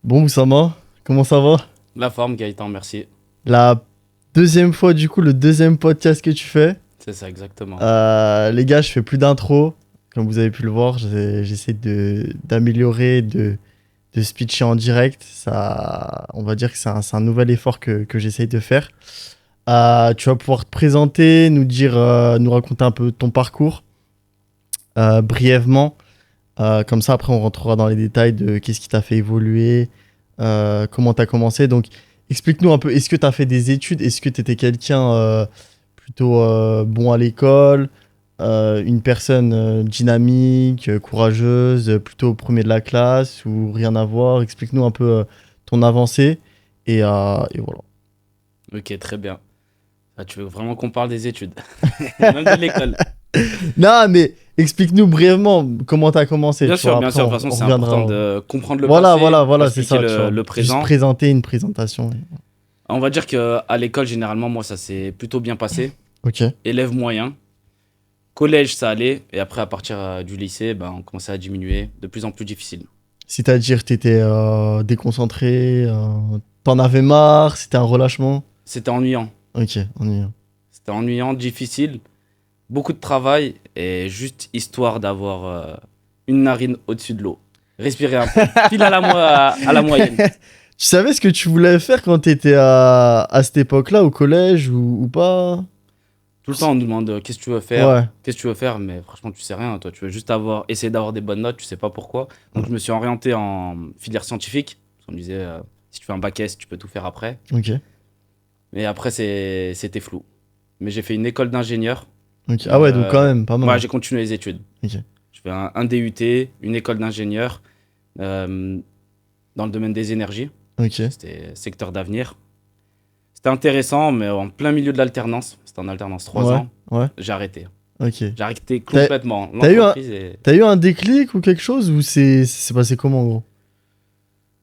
Bon, Oussama, comment ça va? La forme, Gaëtan, merci. La deuxième fois, du coup, le deuxième podcast que tu fais. C'est ça, exactement. Les gars, je fais plus d'intro. Comme vous avez pu le voir, j'essaie d'améliorer, de speecher en direct. Ça, on va dire que c'est un nouvel effort que j'essaye de faire. Tu vas pouvoir te présenter, nous dire, nous raconter un peu ton parcours brièvement. Comme ça, après, on rentrera dans les détails de qu'est-ce qui t'a fait évoluer, comment t'as commencé. Donc, explique-nous un peu, est-ce que t'as fait des études? Est-ce que t'étais quelqu'un plutôt bon à l'école, une personne dynamique, courageuse, plutôt premier de la classe ou rien à voir? Explique-nous un peu ton avancée et voilà. Ok, très bien. Ah, tu veux vraiment qu'on parle des études? Même de l'école. Non, mais explique-nous brièvement comment t'as commencé. Bien Tu sûr, vois, bien après, sûr. De toute façon, on c'est reviendra. important de comprendre le Voilà, passé voilà, pour voilà, c'est expliquer ça. Tu vois. le Juste présent. présenter une présentation. On va dire qu'à l'école, généralement, moi, ça s'est plutôt bien passé. Ok. Élève moyen. Collège, ça allait. Et après, à partir du lycée, ben, on commençait à diminuer. De plus en plus difficile. C'est-à-dire, t'étais déconcentré, t'en avais marre, c'était un relâchement. C'était ennuyant. Ok, ennuyeux. C'était ennuyant, difficile. Beaucoup de travail. Et juste histoire d'avoir une narine au-dessus de l'eau. Respirer un peu. Pile à la moyenne. Tu savais ce que tu voulais faire quand t'étais à cette époque-là, au collège ou pas? Tout le temps, on nous demande qu'est-ce que tu veux faire, Ouais. qu'est-ce que tu veux faire, mais franchement, tu sais rien. Toi, tu veux juste essayer d'avoir des bonnes notes, tu sais pas pourquoi. Donc, Ouais. je me suis orienté en filière scientifique. Parce qu'on me disait, si tu fais un bac S, tu peux tout faire après. Ok. Mais après, c'était flou. Mais j'ai fait une école d'ingénieur. Ok. Ah ouais, donc quand même, pas mal. Ouais, j'ai continué les études. Ok. Je fais un DUT, une école d'ingénieur dans le domaine des énergies. Ok. C'était secteur d'avenir. C'était intéressant, mais en plein milieu de l'alternance. C'était en alternance 3 Ouais. ans. Ouais. J'ai arrêté. Ok. J'ai arrêté complètement. T'as eu un- L'entreprise est... T'as eu un déclic ou quelque chose ou c'est passé comment, en gros?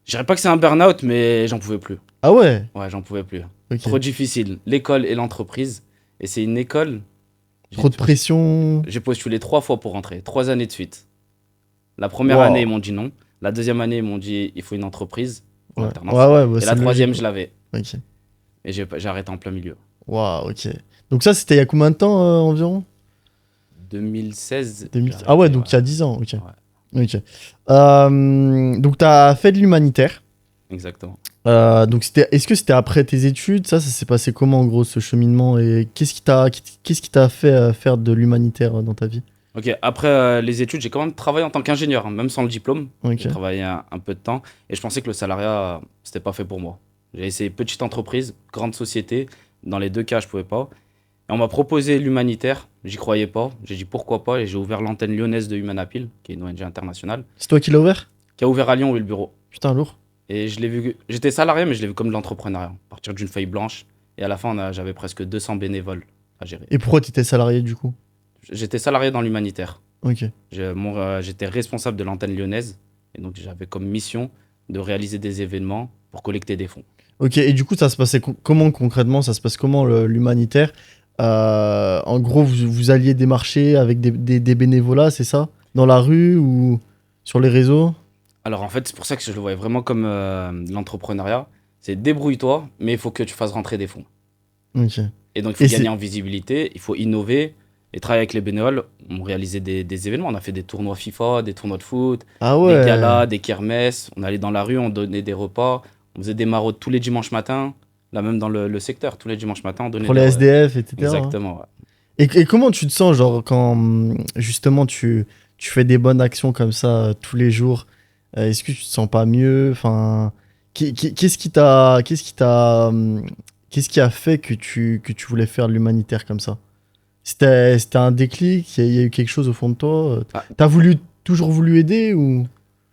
Je dirais pas que c'est un burn-out, mais j'en pouvais plus. Ah ouais. Ouais, j'en pouvais plus. Ok. Trop difficile. L'école et l'entreprise. Et c'est une école. Trop de pression. J'ai postulé 3 fois pour rentrer. 3 années de suite. La première Wow. année, ils m'ont dit non. La deuxième année, ils m'ont dit il faut une entreprise. Pour Ouais. l'alternance. Ouais, bah, Et c'est la troisième, logique. je l'avais. Ok. Et j'ai arrêté en plein milieu. Waouh, ok. Donc ça, c'était il y a combien de temps environ? 2016. 2000. j'ai Ah ouais, arrêté, donc il y a 10 ans, ok. Ouais, Ok. Donc t'as fait de l'humanitaire. exactement. Donc est-ce que c'était après tes études? Ça s'est passé comment en gros ce cheminement et qu'est-ce qui t'a fait faire de l'humanitaire dans ta vie? Ok, après les études, j'ai quand même travaillé en tant qu'ingénieur, hein, même sans le diplôme. Ok. J'ai travaillé un peu de temps et je pensais que le salariat, c'était pas fait pour moi. J'ai essayé petite entreprise, grande société. Dans les deux cas, je pouvais pas. Et on m'a proposé l'humanitaire. J'y croyais pas. J'ai dit pourquoi pas et j'ai ouvert l'antenne lyonnaise de Humanapil, qui est une ONG internationale, C'est toi qui l'as ouvert? qui a ouvert à Lyon où est le bureau. Putain, lourd. Et je l'ai vu. J'étais salarié, mais je l'ai vu comme de l'entrepreneuriat. À partir d'une feuille blanche. Et à la fin, j'avais presque 200 bénévoles à gérer. Et pourquoi t'étais salarié du coup? J'étais salarié dans l'humanitaire. Ok. J'étais responsable de l'antenne lyonnaise. Et donc, j'avais comme mission de réaliser des événements pour collecter des fonds. Ok, et du coup, ça se passait comment concrètement? Ça se passe comment l'humanitaire? En gros, vous alliez démarcher avec des bénévolats, c'est ça? Dans la rue ou sur les réseaux? Alors, en fait, c'est pour ça que je le voyais vraiment comme l'entrepreneuriat. C'est débrouille-toi, mais il faut que tu fasses rentrer des fonds. Ok. Et donc, il faut Et gagner c'est- en visibilité, il faut innover et travailler avec les bénévoles. On réalisait des événements. On a fait des tournois FIFA, des tournois de foot, Ah des ouais. galas, des kermesses. On allait dans la rue, on donnait des repas. On faisait des maraudes tous les dimanches matins. Là, même dans le secteur, tous les dimanches matins, on donnait Pour des les SDF, etc. Exactement, ouais. Et comment tu te sens, genre, quand justement tu fais des bonnes actions comme ça tous les jours? Est-ce que tu te sens pas mieux? Enfin, qu'est-ce qui a fait que tu voulais faire de l'humanitaire comme ça? C'était un déclic? Il y a eu quelque chose au fond de toi? Ah, T'as toujours voulu aider ou?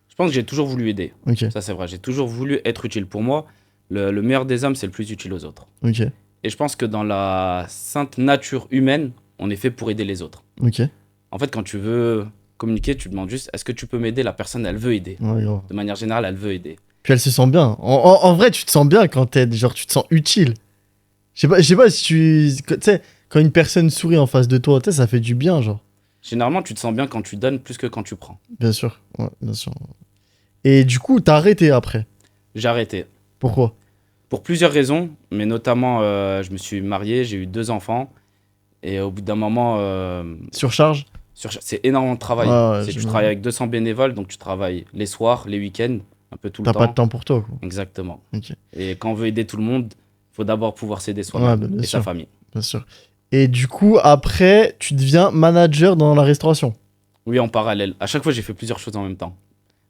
je pense que j'ai toujours voulu aider. Ok, Ça, c'est vrai. J'ai toujours voulu être utile. Pour moi, le meilleur des hommes, c'est le plus utile aux autres. ok, Et je pense que dans la sainte nature humaine, on est fait pour aider les autres. ok. En fait, quand tu veux communiquer, tu demandes juste est-ce que tu peux m'aider? La personne, elle veut aider. Ouais, grave. De manière générale, elle veut aider. Puis elle se sent bien. En vrai, tu te sens bien quand t'aides, genre tu te sens utile. Je sais pas si tu sais, quand une personne sourit en face de toi, tu sais, ça fait du bien, genre. Généralement, tu te sens bien quand tu donnes plus que quand tu prends. Bien sûr, ouais, bien sûr. Et du coup, t'as arrêté après. J'ai arrêté. Pourquoi? Pour plusieurs raisons, mais notamment, je me suis marié, j'ai eu 2 enfants. Et au bout d'un moment, Surcharge? c'est énormément de Ouais, travail. ouais, Tu travailles avec 200 bénévoles, donc tu travailles les soirs, les week-ends, un peu tout le T'as pas de temps. temps pour toi, quoi. Exactement. Ok. Et quand on veut aider tout le monde, il faut d'abord pouvoir s'aider Ouais, soi-même bah, bien et sa sûr, famille. bien sûr. Et du coup, après, tu deviens manager dans la restauration. Oui, en parallèle. À chaque fois, j'ai fait plusieurs choses en même temps.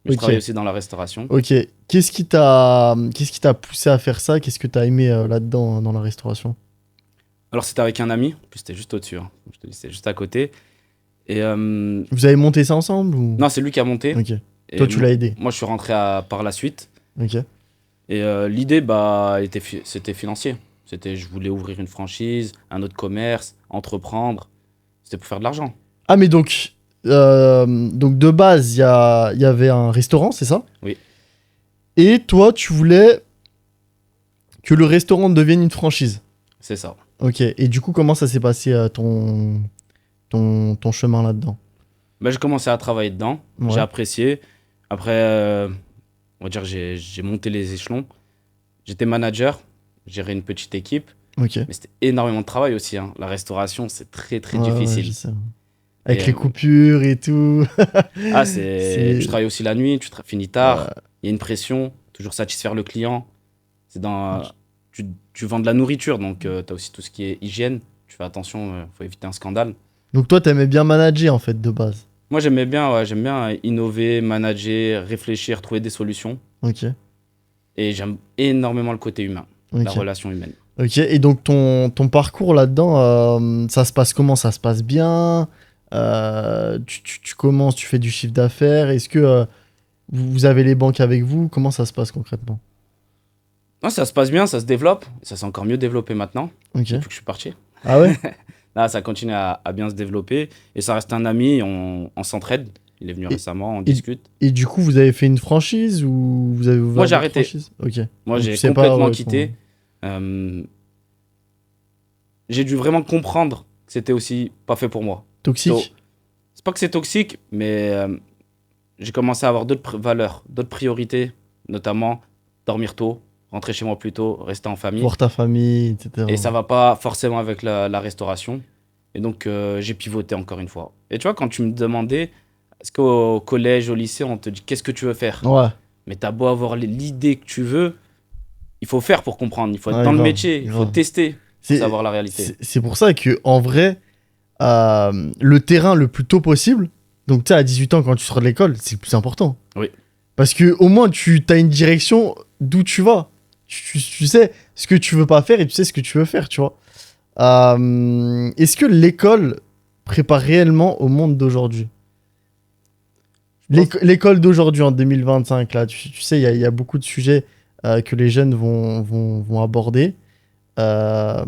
Mais je Ok. travaille aussi dans la restauration. Ok. Qu'est-ce qui t'a poussé à faire ça? Qu'est-ce que t'as aimé là-dedans, dans la restauration? Alors, c'était avec un ami, puis c'était juste au-dessus, hein. Je te dis, c'était juste à côté. Et Vous avez monté ça ensemble ou? non, c'est lui qui a monté. Ok. Et Toi, tu l'as aidé. moi, je suis rentré par la suite. Ok. Et l'idée, bah, c'était financier. Je voulais ouvrir une franchise, un autre commerce, entreprendre. C'était pour faire de l'argent. Ah, mais donc de base, il y avait un restaurant, c'est ça? Oui, Et toi, tu voulais que le restaurant devienne une franchise. c'est ça. Ok. Et du coup, comment ça s'est passé ton chemin là-dedans? Bah, j'ai commencé à travailler dedans. J'ai Ouais. apprécié. Après, on va dire, j'ai monté les échelons. J'étais manager, gérais une petite équipe. Ok. Mais c'était énormément de travail aussi, hein. La restauration, c'est très, très Ouais, ouais, je difficile. sais. Et, Avec les coupures et tout. tu C'est. travailles aussi la nuit, finis Ouais. tard. Il y a une pression, toujours satisfaire le client. C'est dans, tu vends de la nourriture, donc tu as aussi tout ce qui est hygiène. Tu fais attention, faut éviter un scandale. Donc toi, t'aimais bien manager en fait de base. Moi, j'aimais bien, ouais, j'aime bien innover, manager, réfléchir, trouver des solutions. Ok. Et j'aime énormément le côté humain, la Ok. relation humaine. Ok. Et donc ton parcours là-dedans, ça se passe comment? Ça se passe bien? Tu commences, tu fais du chiffre d'affaires. Est-ce que vous avez les banques avec vous? Comment ça se passe concrètement? Non, ça se passe bien, ça se développe. Ça s'est encore mieux développé maintenant, Ok. depuis que je suis parti. Ah ouais? Là, ça continue à bien se développer. Et ça reste un ami, on s'entraide. Il est venu Et, récemment, on et, discute. et du coup, vous avez fait une franchise ou vous avez Moi, ouvert j'ai votre arrêté. franchise? Ok. Moi, Donc j'ai tu sais pas, complètement ouais, quitté. Euh, j'ai dû vraiment comprendre que c'était aussi pas fait pour moi. Toxique? C'est pas que c'est toxique, mais j'ai commencé à avoir d'autres valeurs, d'autres priorités, notamment dormir tôt, rentrer chez moi plus tôt, rester en famille. Voir ta famille, etc. Et ça va pas forcément avec la restauration. Et donc, j'ai pivoté encore une fois. Et tu vois, quand tu me demandais, est-ce qu'au collège, au lycée, on te dit qu'est-ce que tu veux faire? Ouais, Mais t'as beau avoir l'idée que tu veux, il faut faire pour comprendre. Il faut être ouais, dans le grave, métier, il faut grave. tester pour C'est savoir la réalité. c'est pour ça que en vrai, le terrain le plus tôt possible, donc tu sais, à 18 ans, quand tu sors de l'école, c'est le plus important. Oui. Parce que au moins, tu as une direction d'où tu vas. Tu sais ce que tu veux pas faire et tu sais ce que tu veux faire, tu vois. Est-ce que l'école prépare réellement au monde d'aujourd'hui? Je pense- L'école d'aujourd'hui, en 2025, là, tu sais, il y a beaucoup de sujets que les jeunes vont aborder. Euh,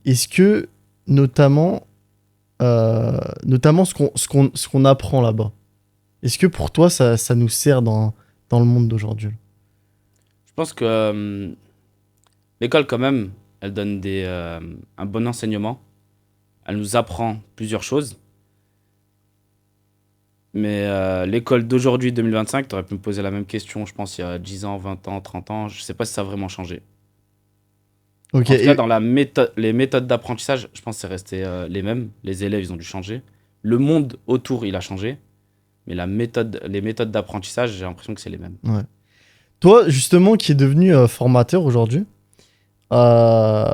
Est-ce que, notamment, notamment ce qu'on apprend là-bas, est-ce que pour toi, ça nous sert dans le monde d'aujourd'hui? Je pense que l'école, quand même, elle donne un bon enseignement. Elle nous apprend plusieurs choses. Mais l'école d'aujourd'hui, 2025, tu aurais pu me poser la même question, je pense, il y a 10 ans, 20 ans, 30 ans. Je sais pas si ça a vraiment changé. Ok, En tout cas, dans les méthodes d'apprentissage, je pense que c'est resté les mêmes. Les élèves, ils ont dû changer. Le monde autour, il a changé. Mais les méthodes d'apprentissage, j'ai l'impression que c'est les mêmes. ouais. Toi, justement, qui est devenu formateur aujourd'hui, euh,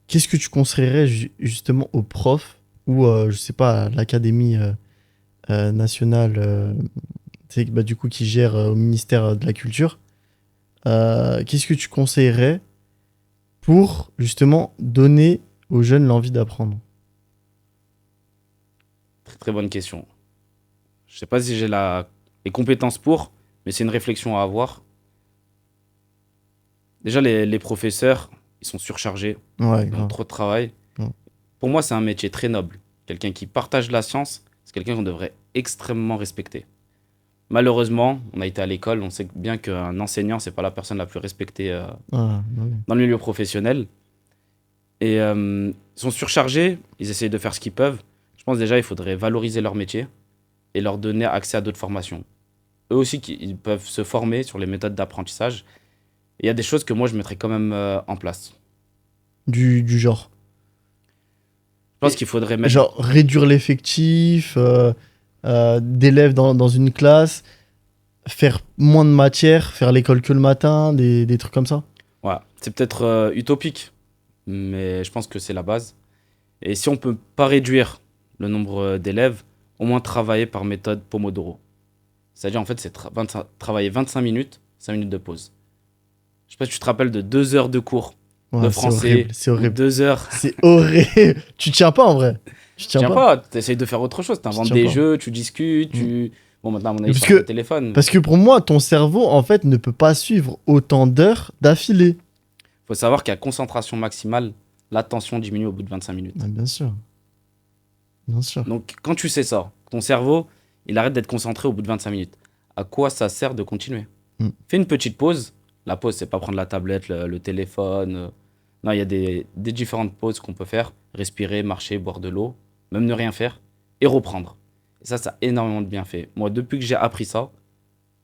qu'est-ce que tu conseillerais justement aux profs ou, je sais pas, à l'académie nationale, tu sais, bah, du coup, qui gère au ministère de la Culture, qu'est-ce que tu conseillerais pour justement donner aux jeunes l'envie d'apprendre? Très, très bonne question. Je sais pas si j'ai les compétences pour, mais c'est une réflexion à avoir. Déjà, les professeurs, ils sont surchargés, Ouais, ils ont grave. trop de travail. Ouais. Pour moi, c'est un métier très noble. Quelqu'un qui partage la science, c'est quelqu'un qu'on devrait extrêmement respecter. Malheureusement, on a été à l'école, on sait bien qu'un enseignant, c'est pas la personne la plus respectée Ah, bah oui. dans le milieu professionnel. Et ils sont surchargés, ils essayent de faire ce qu'ils peuvent. Je pense déjà il faudrait valoriser leur métier et leur donner accès à d'autres formations. eux aussi, ils peuvent se former sur les méthodes d'apprentissage. Il y a des choses que moi, je mettrais quand même en place. Du genre. Je pense Et- qu'il faudrait mettre... Genre réduire l'effectif d'élèves dans une classe, faire moins de matière, faire l'école que le matin, des trucs comme ça. Ouais, c'est peut-être utopique, mais je pense que c'est la base. Et si on peut pas réduire le nombre d'élèves, au moins travailler par méthode Pomodoro. C'est-à-dire, en fait, c'est travailler 25 minutes, 5 minutes de pause. Je sais pas si tu te rappelles de 2 heures de cours de Ouais, c'est horrible, français c'est ou horrible. 2 heures. C'est horrible. Tu tiens pas en vrai. Tu tiens Tiens pas. pas, t'essayes de faire autre chose. Tu T'inventes tiens des pas. jeux, tu discutes, Mm. Bon, maintenant, à mon Et avis, Parce sur le que, téléphone. parce que pour moi, ton cerveau, en fait, ne peut pas suivre autant d'heures d'affilée. Faut savoir qu'à concentration maximale, l'attention diminue au bout de 25 minutes. Ah, bien sûr. Bien sûr. Donc, quand tu sais ça, ton cerveau, il arrête d'être concentré au bout de 25 minutes. À quoi ça sert de continuer? Mm. Fais une petite pause. La pause, c'est pas prendre la tablette, le téléphone. Non, il y a des différentes pauses qu'on peut faire. Respirer, marcher, boire de l'eau, même ne rien faire, et reprendre. Et ça a énormément de bienfaits. Moi, depuis que j'ai appris ça,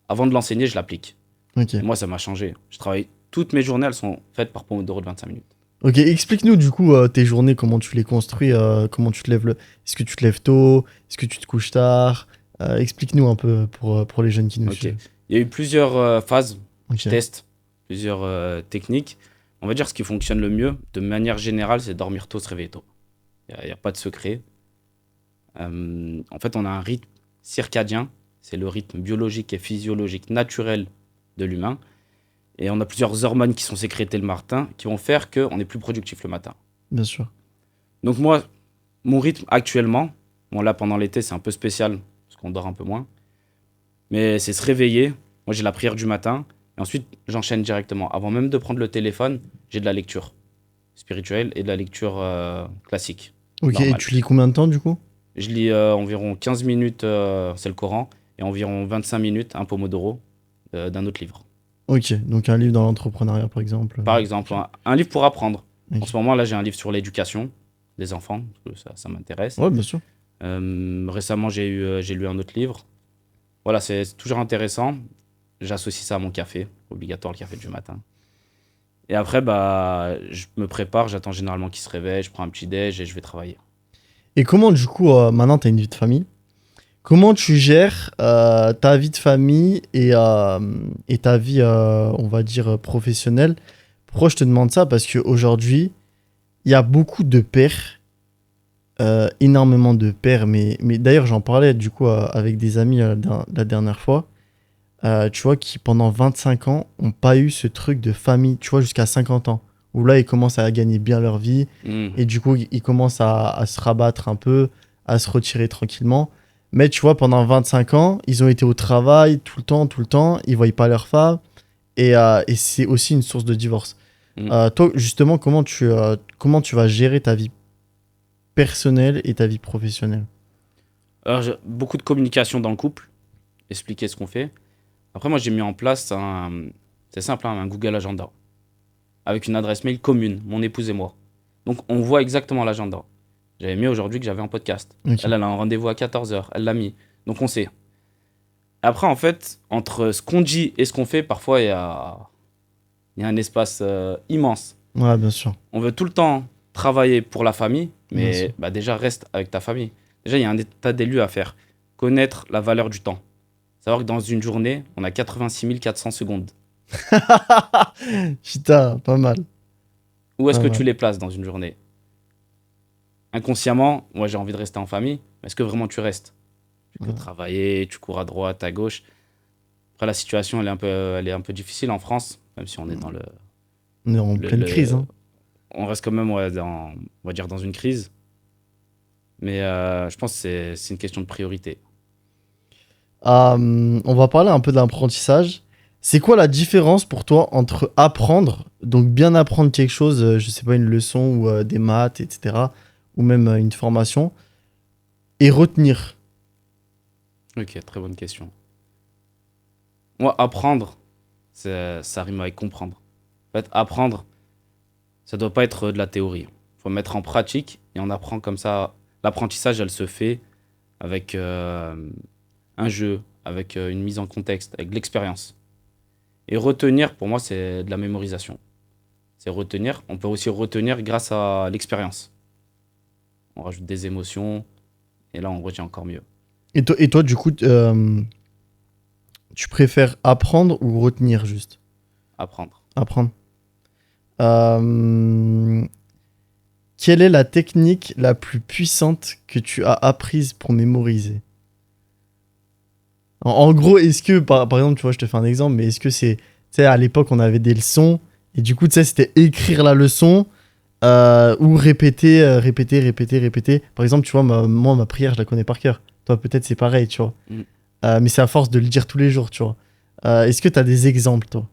avant de l'enseigner, je l'applique. Ok. Et moi, ça m'a changé. Je travaille, toutes mes journées, elles sont faites par Pomodoro de 25 minutes. Ok, explique-nous du coup tes journées, comment tu les construis, comment tu te lèves Est-ce que tu te lèves tôt? Est-ce que tu te couches tard? Explique-nous un peu pour les jeunes qui nous Ok. suivent. Il y a eu plusieurs phases. Je Ok. teste plusieurs techniques. On va dire ce qui fonctionne le mieux, de manière générale, c'est dormir tôt, se réveiller tôt. Il n'y a pas de secret. En fait, on a un rythme circadien. C'est le rythme biologique et physiologique naturel de l'humain. Et on a plusieurs hormones qui sont sécrétées le matin qui vont faire qu'on est plus productif le matin. Bien sûr. Donc moi, mon rythme actuellement, bon là pendant l'été c'est un peu spécial parce qu'on dort un peu moins, mais c'est se réveiller. Moi j'ai la prière du matin et ensuite j'enchaîne directement. Avant même de prendre le téléphone, j'ai de la lecture spirituelle et de la lecture classique, Ok, et normale. tu lis combien de temps du coup? Je lis environ 15 minutes, c'est le Coran, et environ 25 minutes, un Pomodoro d'un autre livre. Ok, donc un livre dans l'entrepreneuriat par exemple. Par exemple, un livre pour apprendre. En Ok. ce moment là j'ai un livre sur l'éducation des enfants, parce que ça m'intéresse. Ouais, bien sûr. Récemment, j'ai lu un autre livre. Voilà, c'est toujours intéressant. J'associe ça à mon café, obligatoire le café du matin. Et après, bah, je me prépare, j'attends généralement qu'il se réveille, je prends un petit déj et je vais travailler. Et comment du coup, maintenant tu as une vie de famille, comment tu gères ta vie de famille et ta vie, on va dire, professionnelle? Pourquoi je te demande ça? Parce qu'aujourd'hui, il y a beaucoup de pères, énormément de pères, mais d'ailleurs j'en parlais du coup avec des amis la dernière fois, tu vois, qui pendant 25 ans ont pas eu ce truc de famille, tu vois, jusqu'à 50 ans, où là ils commencent à gagner bien leur vie, et du coup ils commencent à se rabattre un peu, à se retirer tranquillement. Mais tu vois, pendant 25 ans, ils ont été au travail tout le temps, ils voyaient pas leur femme, et c'est aussi une source de divorce. Mm. Toi, justement, comment tu vas gérer ta vie personnelle et ta vie professionnelle? Alors, j'ai beaucoup de communication dans le couple, expliquer ce qu'on fait. Après, moi, j'ai mis en place c'est simple, hein, un Google Agenda, avec une adresse mail commune, mon épouse et moi. Donc, on voit exactement l'agenda. J'avais mis aujourd'hui que j'avais un podcast. Ok. Elle a un rendez-vous à 14 heures. Elle l'a mis. Donc, on sait. Après, en fait, entre ce qu'on dit et ce qu'on fait, parfois, il y a un espace immense. Ouais, bien sûr. On veut tout le temps travailler pour la famille, Bien sûr. mais bah, déjà, reste avec ta famille. Déjà, il y a un état des lieux à faire. Connaître la valeur du temps. Savoir que dans une journée, on a 86 400 secondes. Putain, pas mal. Où est-ce Pas que mal. tu les places dans une journée? Inconsciemment, moi, j'ai envie de rester en famille, mais est-ce que vraiment tu restes? Tu peux Ouais. travailler, tu cours à droite, à gauche. Après, la situation, elle est un peu difficile en France, même si on est dans On est en le- pleine le- crise, hein. on reste quand même ouais, on va dire dans une crise. Mais je pense que c'est une question de priorité. On va parler un peu d'apprentissage. C'est quoi la différence pour toi entre apprendre, donc bien apprendre quelque chose, je sais pas, une leçon ou des maths, etc., ou même une formation, et retenir? Ok, très bonne question. Moi, apprendre, ça rime avec comprendre. En fait, apprendre, ça doit pas être de la théorie. Il faut mettre en pratique et on apprend comme ça. L'apprentissage, elle se fait avec un jeu, avec une mise en contexte, avec de l'expérience. Et retenir, pour moi, c'est de la mémorisation. C'est retenir. On peut aussi retenir grâce à l'expérience. On rajoute des émotions, et là, on retient encore mieux. Et toi, du coup, tu préfères apprendre ou retenir juste? Apprendre. Apprendre. Euh, Quelle est la technique la plus puissante que tu as apprise pour mémoriser? En gros, est-ce que, par exemple, tu vois, je te fais un exemple, mais est-ce que c'est, tu sais, à l'époque, on avait des leçons, et du coup, tu sais, c'était écrire la leçon, ou répéter. Par exemple, tu vois, moi, ma prière, je la connais par cœur. Toi, peut-être, c'est pareil, tu vois. Mm. Mais c'est à force de le dire tous les jours, tu vois. Est-ce que tu as des exemples, toi?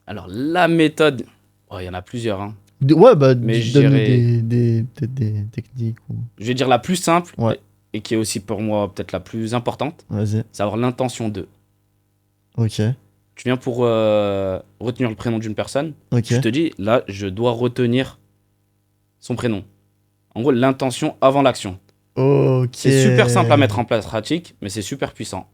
Alors, la méthode, oh, il y en a plusieurs, hein. Ouais, bah, Mais je donne-nous dirais, peut-être des techniques. je vais dire la plus simple, Ouais, et qui est aussi pour moi peut-être la plus importante, vas-y. c'est avoir l'intention de. Ok, Tu viens pour retenir le prénom d'une personne, ok. tu te dis, là, je dois retenir son prénom. En gros, l'intention avant l'action. Ok. C'est super simple à mettre en place pratique, mais c'est super puissant.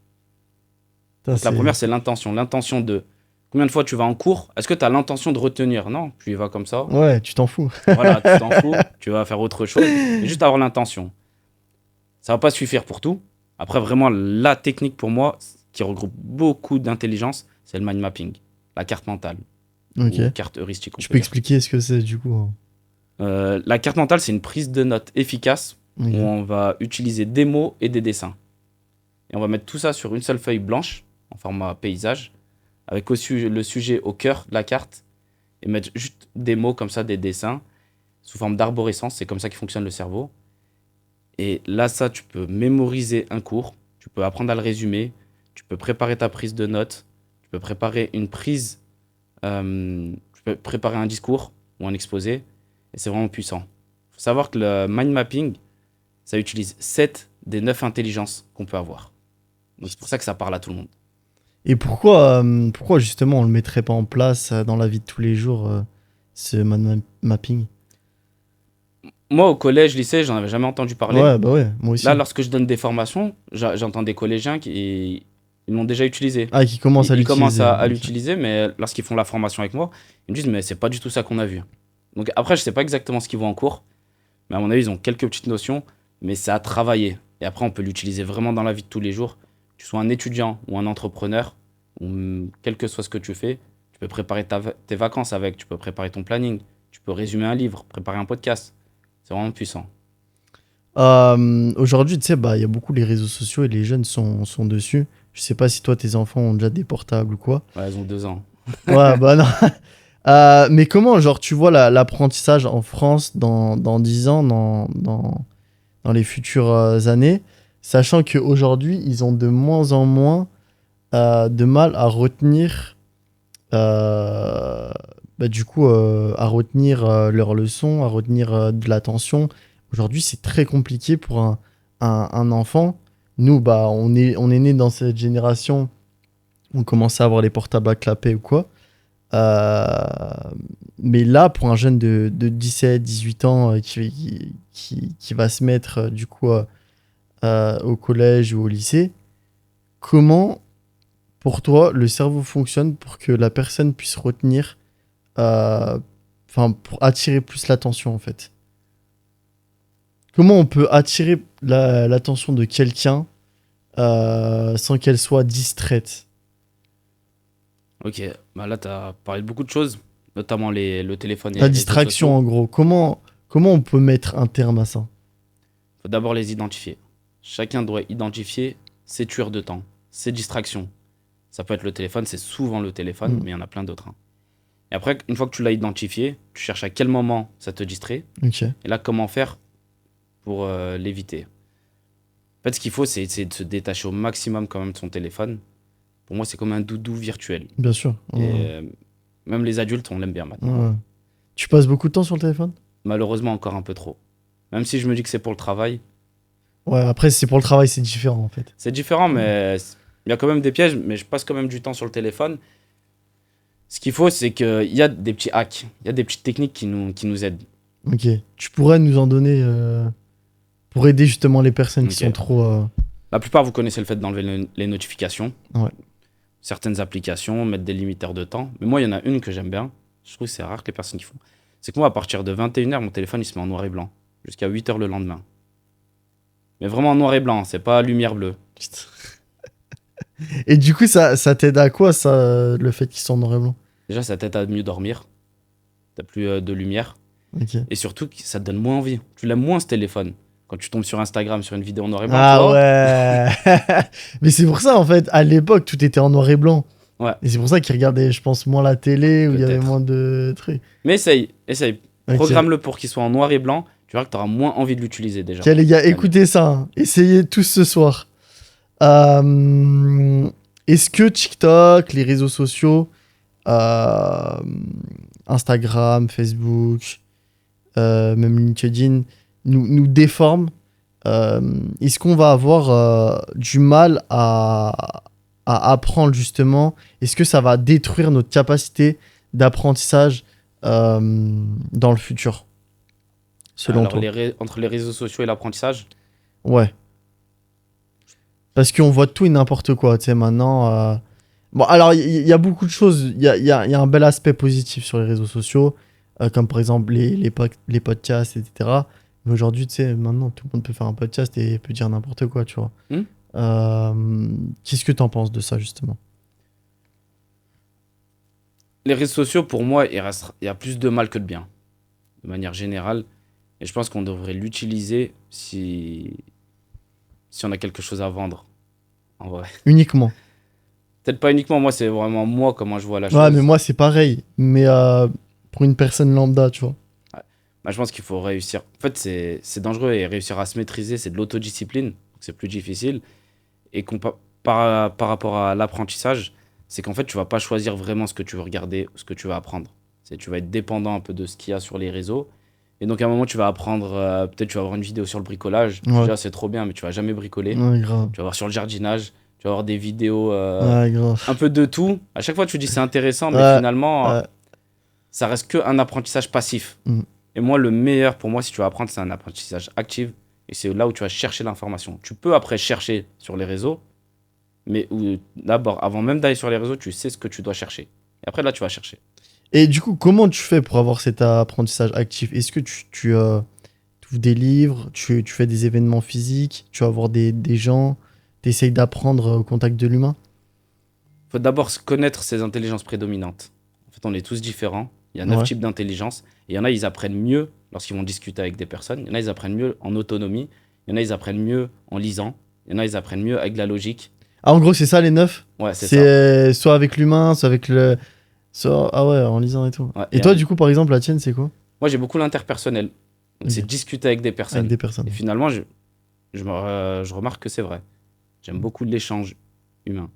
Putain, Donc la première, c'est l'intention. L'intention de combien de fois tu vas en cours. Est-ce que tu as l'intention de retenir? Non, tu y vas comme ça. Ouais, tu t'en fous. Voilà, tu t'en fous, tu vas faire autre chose. Mais juste avoir l'intention. Ça va pas suffire pour tout. Après, vraiment, la technique pour moi, qui regroupe beaucoup d'intelligence, c'est le mind mapping, la carte mentale, Ok. ou carte heuristique, on Tu peut peux dire. expliquer ce que c'est, du coup, hein. La carte mentale, c'est une prise de notes efficace Ok. où on va utiliser des mots et des dessins. Et on va mettre tout ça sur une seule feuille blanche, en format paysage, avec aussi le sujet au cœur de la carte, et mettre juste des mots comme ça, des dessins, sous forme d'arborescence. C'est comme ça que fonctionne le cerveau. Et là, ça, tu peux mémoriser un cours, tu peux apprendre à le résumer, tu peux préparer ta prise de notes, tu peux préparer une prise, tu peux préparer un discours ou un exposé, et c'est vraiment puissant. Il faut savoir que le mind mapping, ça utilise 7 des 9 intelligences qu'on peut avoir. Donc c'est pour ça que ça parle à tout le monde. Et pourquoi justement on le mettrait pas en place dans la vie de tous les jours, ce mapping? Moi, au collège, lycée, j'en avais jamais entendu parler. Ouais, bah ouais, moi aussi. Là, lorsque je donne des formations, j'entends des collégiens qui ils l'ont déjà utilisé. Ah, qui commence à Ils commencent l'utiliser. à Ok. l'utiliser, mais lorsqu'ils font la formation avec moi, ils me disent, mais c'est pas du tout ça qu'on a vu. Donc après, je sais pas exactement ce qu'ils voient en cours, mais à mon avis, ils ont quelques petites notions, mais c'est à travailler. Et après, on peut l'utiliser vraiment dans la vie de tous les jours. Que tu sois un étudiant ou un entrepreneur, ou quel que soit ce que tu fais, tu peux préparer tes vacances avec, tu peux préparer ton planning, tu peux résumer un livre, préparer un podcast. C'est vraiment puissant. Aujourd'hui, tu sais, bah, il y a beaucoup les réseaux sociaux et les jeunes sont dessus. Je sais pas si toi, tes enfants ont déjà des portables ou quoi. Ouais, ils ont 2 ans. Ouais, bah non. Mais comment, genre, tu vois l'apprentissage en France dans 10 ans, dans les futures années, sachant qu'aujourd'hui, ils ont de moins en moins de mal à retenir, bah, du coup, à retenir leurs leçons, à retenir de l'attention. Aujourd'hui, c'est très compliqué pour un enfant. Nous, bah, on est né dans cette génération où on commençait à avoir les portables à clapet ou quoi. Euh, mais là, pour un jeune de 17, 18 ans qui va se mettre du coup au collège ou au lycée, comment, pour toi, le cerveau fonctionne pour que la personne puisse retenir, enfin, pour attirer plus l'attention en fait? Comment on peut attirer l'attention de quelqu'un sans qu'elle soit distraite? Ok, bah là, tu as parlé de beaucoup de choses, notamment le téléphone et La les réseaux distraction sociaux. en gros. Comment on peut mettre un terme à ça? Il faut d'abord les identifier. Chacun doit identifier ses tueurs de temps, ses distractions. Ça peut être le téléphone, c'est souvent le téléphone, Mm. mais il y en a plein d'autres, hein. Et après, une fois que tu l'as identifié, tu cherches à quel moment ça te distrait, Ok, et là, comment faire pour l'éviter. En fait, ce qu'il faut, c'est de se détacher au maximum quand même de son téléphone. Pour moi, c'est comme un doudou virtuel. bien sûr. Et Ouais. même les adultes, on l'aime bien maintenant, hein. Ouais. Tu passes beaucoup de temps sur le téléphone? Malheureusement, encore un peu trop. Même si je me dis que c'est pour le travail, Ouais, après, si c'est pour le travail, c'est différent en fait. c'est différent, mais il y a quand même des pièges, mais je passe quand même du temps sur le téléphone. Ce qu'il faut, c'est qu'il y a des petits hacks, il y a des petites techniques qui nous aident. Ok. Tu pourrais nous en donner pour aider justement les personnes qui Ok. sont trop. La plupart, vous connaissez le fait d'enlever les notifications. Ouais. Certaines applications, mettre des limiteurs de temps. Mais moi, il y en a une que j'aime bien. Je trouve que c'est rare que les personnes qui font. C'est que moi, à partir de 21h, mon téléphone, il se met en noir et blanc. Jusqu'à 8h le lendemain. Mais vraiment en noir et blanc, c'est pas lumière bleue. Putain. Et du coup, ça t'aide à quoi, ça, le fait qu'ils sont en noir et blanc? Déjà, ça t'aide à mieux dormir. T'as plus de lumière. Ok. Et surtout, ça te donne moins envie. Tu l'aimes moins, ce téléphone. Quand tu tombes sur Instagram, sur une vidéo en noir et blanc, tu Ah vois. ouais. Mais c'est pour ça, en fait, à l'époque, tout était en noir et blanc. Ouais. Et c'est pour ça qu'ils regardaient, je pense, moins la télé, où il y avait Peut-être. moins de trucs. Mais essaye. Ok. Programme-le pour qu'il soit en noir et blanc. Tu verras que tu auras moins envie de l'utiliser déjà. Ok, les gars, écoutez ça. Hein. Essayez tous ce soir. Est-ce que TikTok, les réseaux sociaux, euh, Instagram, Facebook, même LinkedIn, nous déforment? Est-ce qu'on va avoir du mal à apprendre justement? Est-ce que ça va détruire notre capacité d'apprentissage dans le futur, selon Alors, toi? entre les réseaux sociaux et l'apprentissage, Ouais. Parce qu'on voit tout et n'importe quoi, tu sais, maintenant. Bon, alors, il y a beaucoup de choses. Il y a un bel aspect positif sur les réseaux sociaux, comme par exemple les podcasts, etc. Mais aujourd'hui, tu sais, maintenant, tout le monde peut faire un podcast et peut dire n'importe quoi, tu vois. Hmm. Qu'est-ce que t'en penses de ça, justement? les réseaux sociaux, pour moi, il y a plus de mal que de bien, de manière générale. Et je pense qu'on devrait l'utiliser si on a quelque chose à vendre, en vrai. Uniquement. Peut-être pas uniquement moi, c'est vraiment moi, comment je vois la Ouais, chose. mais moi, c'est pareil. Mais pour une personne lambda, tu vois. Bah, je pense qu'il faut réussir. En fait, c'est dangereux et réussir à se maîtriser, c'est de l'autodiscipline. Donc c'est plus difficile. Et par rapport à l'apprentissage, c'est qu'en fait, tu vas pas choisir vraiment ce que tu veux regarder ou ce que tu vas apprendre. Tu vas être dépendant un peu de ce qu'il y a sur les réseaux. Et donc, à un moment, tu vas apprendre, peut-être tu vas avoir une vidéo sur le bricolage. Ouais. Déjà, c'est trop bien, mais tu vas jamais bricoler. Ouais, grave. Tu vas voir sur le jardinage. Tu vas avoir des vidéos Ouais, grave. un peu de tout. À chaque fois, tu dis c'est intéressant, mais Ouais, finalement, ouais. ça reste qu'un apprentissage passif. Mm. Et moi, le meilleur pour moi, si tu vas apprendre, c'est un apprentissage actif. Et c'est là où tu vas chercher l'information. Tu peux après chercher sur les réseaux, mais d'abord, avant même d'aller sur les réseaux, tu sais ce que tu dois chercher. Et après, là, tu vas chercher. Et du coup, comment tu fais pour avoir cet apprentissage actif? Est-ce que tu ouvres des livres, tu fais des événements physiques, tu vas voir des gens, tu essayes d'apprendre au contact de l'humain? Il faut d'abord connaître ses intelligences prédominantes. En fait, on est tous différents. Il y a 9 Ouais. types d'intelligence. Et il y en a, ils apprennent mieux lorsqu'ils vont discuter avec des personnes. Il y en a, ils apprennent mieux en autonomie. Il y en a, ils apprennent mieux en lisant. Il y en a, ils apprennent mieux avec de la logique. Ah, en gros, c'est ça les 9? Ouais, c'est ça. C'est soit avec l'humain, soit avec le. Ah ouais, en lisant et tout. Ouais, Et toi, du coup, par exemple, la tienne, c'est quoi? Moi, j'ai beaucoup l'interpersonnel. Donc, Ok. c'est discuter avec des personnes. Avec des personnes. Et finalement, je remarque que c'est vrai. J'aime beaucoup l'échange humain.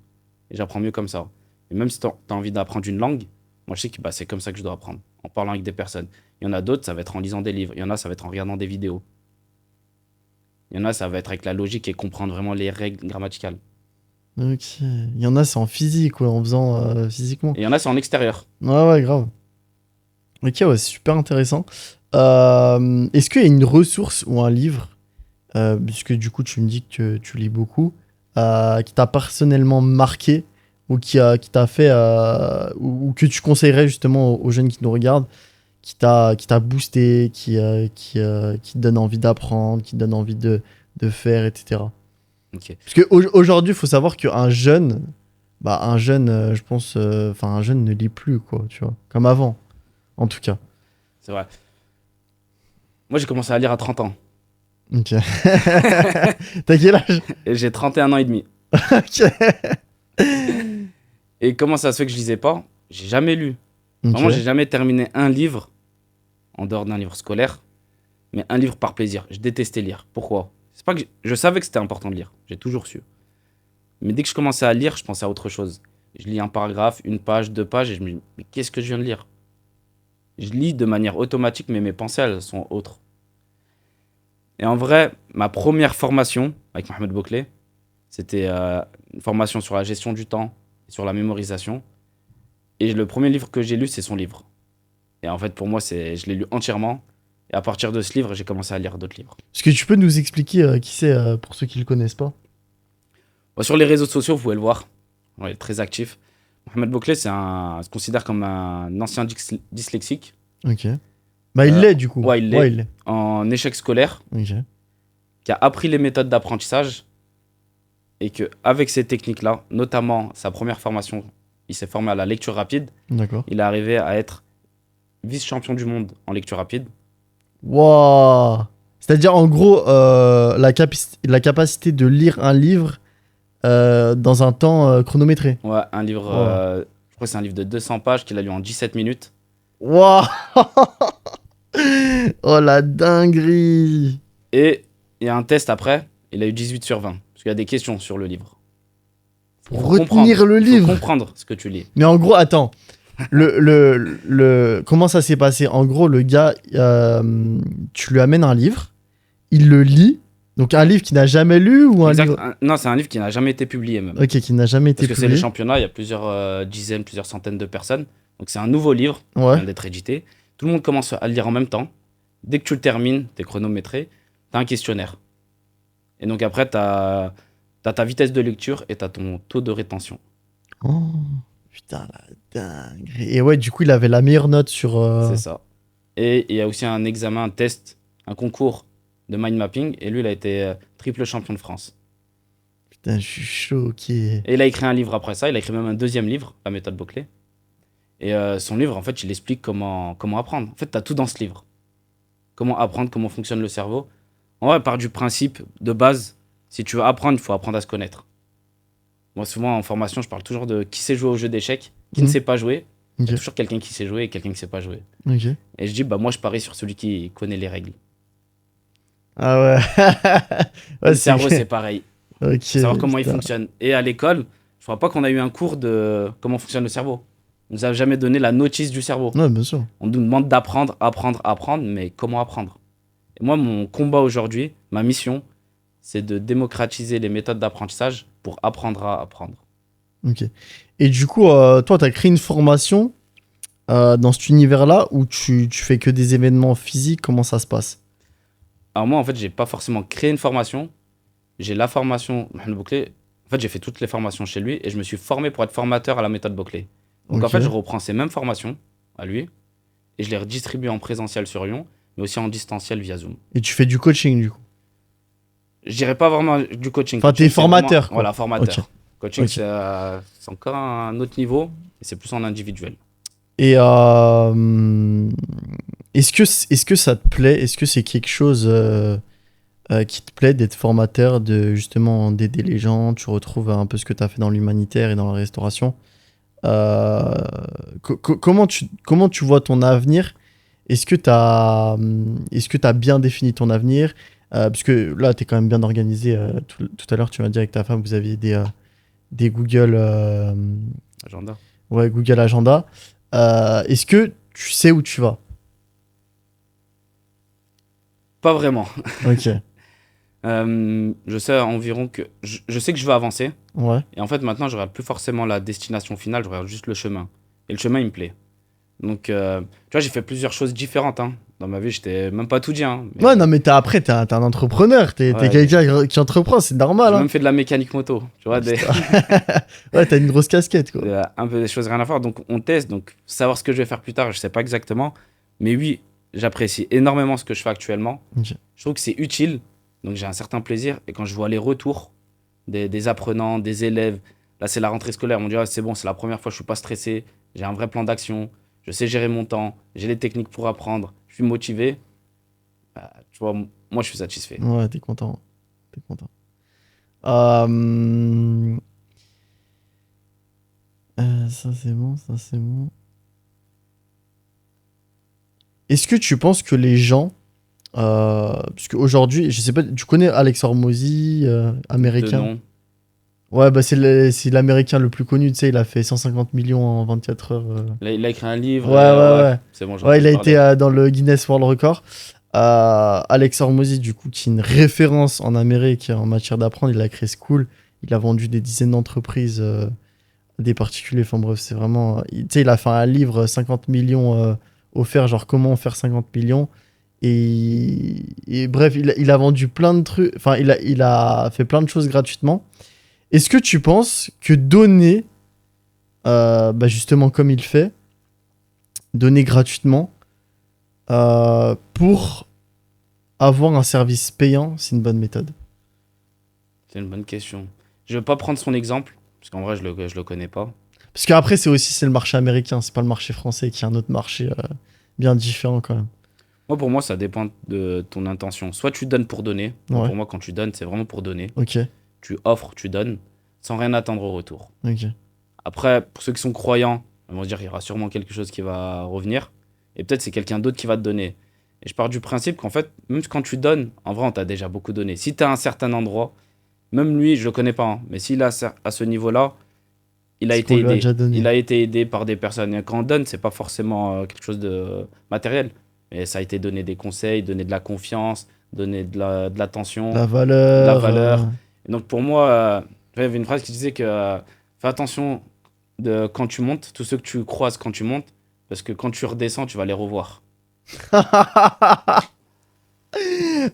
Et j'apprends mieux comme ça. Et même si tu as envie d'apprendre une langue, moi, je sais que c'est comme ça que je dois apprendre, en parlant avec des personnes. Il y en a d'autres, ça va être en lisant des livres. Il y en a, ça va être en regardant des vidéos. Il y en a, ça va être avec la logique et comprendre vraiment les règles grammaticales. Ok. Il y en a, c'est en physique, ouais, en faisant physiquement. Et il y en a, c'est en extérieur. Ouais, ouais, grave. Ok, ouais, c'est super intéressant. Est-ce qu'il y a une ressource ou un livre, puisque du coup tu me dis que tu lis beaucoup, qui t'a personnellement marqué ou qui t'a fait, ou que tu conseillerais justement aux jeunes qui nous regardent, qui t'a boosté, qui te donne envie d'apprendre, qui te donne envie de faire, etc. Ok. Parce qu'aujourd'hui, il faut savoir qu'un jeune, je pense, enfin, un jeune ne lit plus, quoi, tu vois, comme avant, en tout cas. C'est vrai. Moi, j'ai commencé à lire à 30 ans. Ok. T'as quel âge? Et j'ai 31 ans et demi. Ok. Et comment ça se fait que je lisais pas? J'ai jamais lu. Ok. Vraiment, j'ai jamais terminé un livre, en dehors d'un livre scolaire, mais un livre par plaisir. Je détestais lire. Pourquoi? C'est pas que je savais que c'était important de lire. J'ai toujours su. Mais dès que je commençais à lire, je pensais à autre chose. Je lis un paragraphe, une page, 2 pages, et je me dis, mais qu'est-ce que je viens de lire? Je lis de manière automatique, mais mes pensées, elles sont autres. Et en vrai, ma première formation avec Mohamed Bouclé, c'était une formation sur la gestion du temps et sur la mémorisation. Et le premier livre que j'ai lu, c'est son livre. Et en fait, pour moi, je l'ai lu entièrement. Et à partir de ce livre, j'ai commencé à lire d'autres livres. Est-ce que tu peux nous expliquer qui c'est pour ceux qui le connaissent pas? Bon, sur les réseaux sociaux, vous pouvez le voir. Ouais, il est très actif. Mohamed Bouclé, se considère comme un ancien dyslexique. Ok. Bah, il Euh, l'est, du coup. ouais, il Ouais, l'est. il l'est. En échec scolaire, Ok. qui a appris les méthodes d'apprentissage et que avec ces techniques-là, notamment sa première formation, il s'est formé à la lecture rapide. D'accord. Il est arrivé à être vice-champion du monde en lecture rapide. Waouh. C'est-à-dire, en gros, la capacité de lire un livre dans un temps chronométré. Ouais, un livre, Wow. je crois que c'est un livre de 200 pages qu'il a lu en 17 minutes. Waouh. Oh, la dinguerie. Et il y a un test après, il a eu 18 sur 20. Parce qu'il y a des questions sur le livre. Il Pour faut retenir comprendre. le Il faut livre. comprendre ce que tu lis. Mais en gros, attends. Comment ça s'est passé? En gros, le gars, tu lui amènes un livre, il le lit. Donc, un livre qu'il n'a jamais lu ou un Exact. livre. Non, c'est un livre qui n'a jamais été publié même. Ok, qui n'a jamais été Parce que c'est les publié. championnats, il y a plusieurs dizaines, plusieurs centaines de personnes. Donc c'est un nouveau livre qui Ouais. vient d'être édité. Tout le monde commence à le lire en même temps. Dès que tu le termines, tu es chronométré, tu as un questionnaire. Et donc après, tu as ta vitesse de lecture et tu as ton taux de rétention. Oh, putain, la dinguerie. Et ouais, du coup, il avait la meilleure note sur. C'est ça. Et il y a aussi un examen, un test, un concours de mind mapping. Et lui, il a été triple champion de France. Putain, je suis choqué. Et il a écrit un livre après ça. Il a écrit même un deuxième livre, La méthode Boclé. Et son livre, en fait, il explique comment apprendre. En fait, tu as tout dans ce livre. Comment apprendre, comment fonctionne le cerveau. En vrai, part du principe de base, si tu veux apprendre, il faut apprendre à se connaître. Moi, souvent, en formation, je parle toujours de qui sait jouer au jeu d'échecs, qui ne sait pas jouer. Il y a Ok. toujours quelqu'un qui sait jouer et quelqu'un qui ne sait pas jouer. Ok. Et je dis, bah moi, je parie sur celui qui connaît les règles. Ah ouais. Le Ouais, cerveau, c'est pareil. Ok. Savoir comment il putain. fonctionne. Et à l'école, je crois pas qu'on a eu un cours de comment fonctionne le cerveau. On nous a jamais donné la notice du cerveau. Ouais, bien sûr. On nous demande d'apprendre, apprendre, mais comment apprendre? Et moi, mon combat aujourd'hui, ma mission, c'est de démocratiser les méthodes d'apprentissage pour apprendre à apprendre. Ok. Et du coup, toi, tu as créé une formation dans cet univers-là où tu fais que des événements physiques. Comment ça se passe? Alors moi, en fait, j'ai pas forcément créé une formation. J'ai la formation Mohamed Bouclé. En fait, j'ai fait toutes les formations chez lui et je me suis formé pour être formateur à la méthode Bouclé. Donc en Ok. fait, je reprends ces mêmes formations à lui et je les redistribue en présentiel sur Lyon, mais aussi en distanciel via Zoom. Et tu fais du coaching, du coup. Je dirais pas vraiment du coaching. Enfin, t'es Coaching, c'est formateur, vraiment- quoi. Voilà, formateur. Ok. Coaching, Ok. c'est encore un autre niveau et c'est plus en individuel. Et est-ce que ça te plaît? Est-ce que c'est quelque chose qui te plaît d'être formateur, de justement d'aider les gens? Tu retrouves un peu ce que tu as fait dans l'humanitaire et dans la restauration. Euh, comment tu vois ton avenir? Est-ce que tu as bien défini ton avenir? Parce que là, tu es quand même bien organisé. Tout à l'heure, tu m'as dit avec ta femme, vous aviez des Google, Agenda. ouais, Google Agenda. Est-ce que tu sais où tu vas? Pas vraiment. Ok, Je sais environ que. Je sais que je veux avancer. ouais. Et en fait, maintenant, je regarde plus forcément la destination finale, je regarde juste le chemin. Et le chemin, il me plaît. Donc, tu vois, j'ai fait plusieurs choses différentes. Hein. Dans ma vie, j'étais même pas tout dit. Hein, mais Ouais, non, mais après, t'es un entrepreneur. T'es Ouais. quelqu'un qui entreprend, c'est normal. j'ai Hein. même fait de la mécanique moto. Tu vois, Ouais, t'as une grosse casquette, quoi. un peu des choses rien à faire. Donc, on teste. Donc, savoir ce que je vais faire plus tard, je sais pas exactement. Mais oui, j'apprécie énormément ce que je fais actuellement. Ok. Je trouve que c'est utile. Donc, j'ai un certain plaisir. Et quand je vois les retours des apprenants, des élèves, là, c'est la rentrée scolaire. On me dit, ah, c'est bon, c'est la première fois, je suis pas stressé. J'ai un vrai plan d'action. Je sais gérer mon temps. J'ai les techniques pour apprendre. Je suis motivé. Bah, tu vois, moi, je suis satisfait. Ouais, t'es content. T'es content. Euh, ça, c'est bon, ça, c'est bon. Est-ce que tu penses que les gens. Parce qu'aujourd'hui, je sais pas, tu connais Alex Hormozy, De américain? nom. Ouais, bah c'est l'américain le plus connu, tu sais, il a fait 150 millions en 24 heures. Il a écrit un livre. Ouais, ouais. C'est bon, j'en Ouais, ai il a parlé. été dans le Guinness World Record. Alex Hormozy, du coup, qui est une référence en Amérique en matière d'apprendre, il a créé School. Il a vendu des dizaines d'entreprises, des particuliers. Enfin bref, c'est vraiment. Tu sais, il a fait un livre 50 millions offert, genre comment faire 50 millions. Et bref, il a vendu plein de trucs. Enfin, il a fait plein de choses gratuitement. Est-ce que tu penses que donner, justement comme il fait, donner gratuitement pour avoir un service payant, c'est une bonne méthode? C'est une bonne question. Je vais pas prendre son exemple, parce qu'en vrai, je le connais pas. Parce qu'après, c'est le marché américain, c'est pas le marché français qui est un autre marché bien différent quand même. Pour moi, ça dépend de ton intention. Soit tu donnes pour donner. Ouais. Pour moi, quand tu donnes, c'est vraiment pour donner. Ok, Tu offres, tu donnes, sans rien attendre au retour. ok. Après, pour ceux qui sont croyants, ils vont se dire qu'il y aura sûrement quelque chose qui va revenir. Et peut-être c'est quelqu'un d'autre qui va te donner. Et je pars du principe qu'en fait, même quand tu donnes, en vrai, on t'a déjà beaucoup donné. Si tu à un certain endroit, même lui, je le connais pas, hein, mais s'il est à ce niveau-là, il a C'est été qu'on lui a aidé. déjà donné. Il a été aidé par des personnes. Et quand on donne, c'est pas forcément quelque chose de matériel. Mais ça a été donné des conseils, donner de la confiance, donner de l'attention, La de la valeur. valeur. Et donc pour moi, il y avait une phrase qui disait que fais attention quand tu montes, tous ceux que tu croises quand tu montes, parce que quand tu redescends, tu vas les revoir.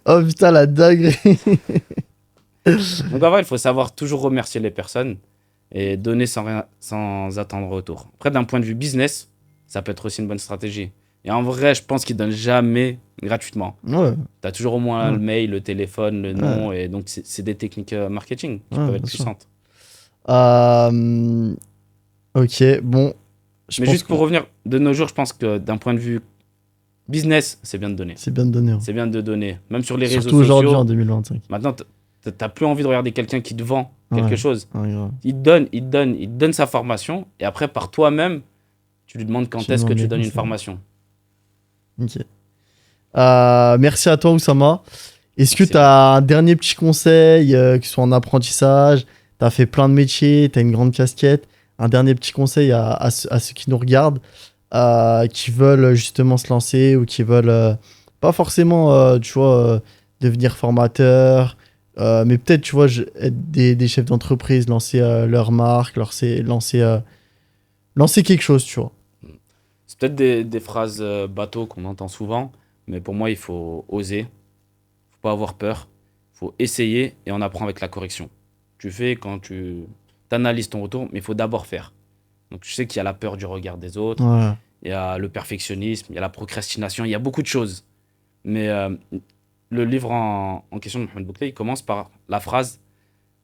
Oh putain, la dinguerie. Donc en vrai, il faut savoir toujours remercier les personnes et donner sans attendre retour. Après, d'un point de vue business, ça peut être aussi une bonne stratégie. Et en vrai, je pense qu'ils donnent jamais gratuitement. Ouais, Tu as toujours au moins Ouais. le mail, le téléphone, le ouais, nom, et donc c'est des techniques marketing qui ouais, peuvent bien être sûr. puissantes. Ok, bon. Je Mais pense juste qu'on... pour revenir, de nos jours, je pense que d'un point de vue business, c'est bien de donner. C'est bien de donner, hein. C'est bien de donner. Même sur les réseaux Surtout aujourd'hui, en sociaux, 2025. maintenant, t'as plus envie de regarder quelqu'un qui te vend quelque Ouais, chose. ouais, grave. Il te donne sa formation, et après, par toi-même, tu lui demandes quand Tu est-ce que demandes tu les donnes une conseils. formation. Ok. Merci à toi, Oussama. Est-ce que Merci tu as un dernier petit conseil, que ce soit en apprentissage, tu as fait plein de métiers, tu as une grande casquette, un dernier petit conseil à ceux qui nous regardent, qui veulent justement se lancer ou qui veulent pas forcément, tu vois, devenir formateur, mais peut-être, tu vois, être des chefs d'entreprise, lancer leur marque, lancer quelque chose, tu vois. C'est peut-être des phrases bateau qu'on entend souvent, mais pour moi, il faut oser, faut pas avoir peur, faut essayer et on apprend avec la correction. Tu fais quand tu analyses ton retour, mais il faut d'abord faire. Donc, je sais qu'il y a la peur du regard des autres, Ouais. il y a le perfectionnisme, il y a la procrastination, il y a beaucoup de choses. Mais le livre en question de Mohamed Bouclé, il commence par la phrase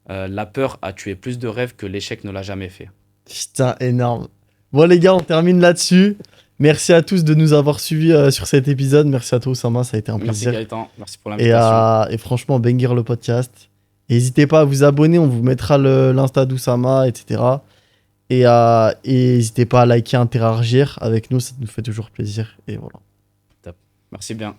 la peur a tué plus de rêves que l'échec ne l'a jamais fait. Putain, énorme. Bon, les gars, on termine là-dessus. Merci à tous de nous avoir suivis sur cet épisode. Merci à toi, Oussama, ça a été un Merci plaisir. Gaëtan, merci pour l'invitation. Et franchement, banger le podcast. Et n'hésitez pas à vous abonner, on vous mettra l'Insta d'Oussama, etc. Et n'hésitez pas à liker, interagir avec nous, ça nous fait toujours plaisir. Et voilà. Top. Merci bien.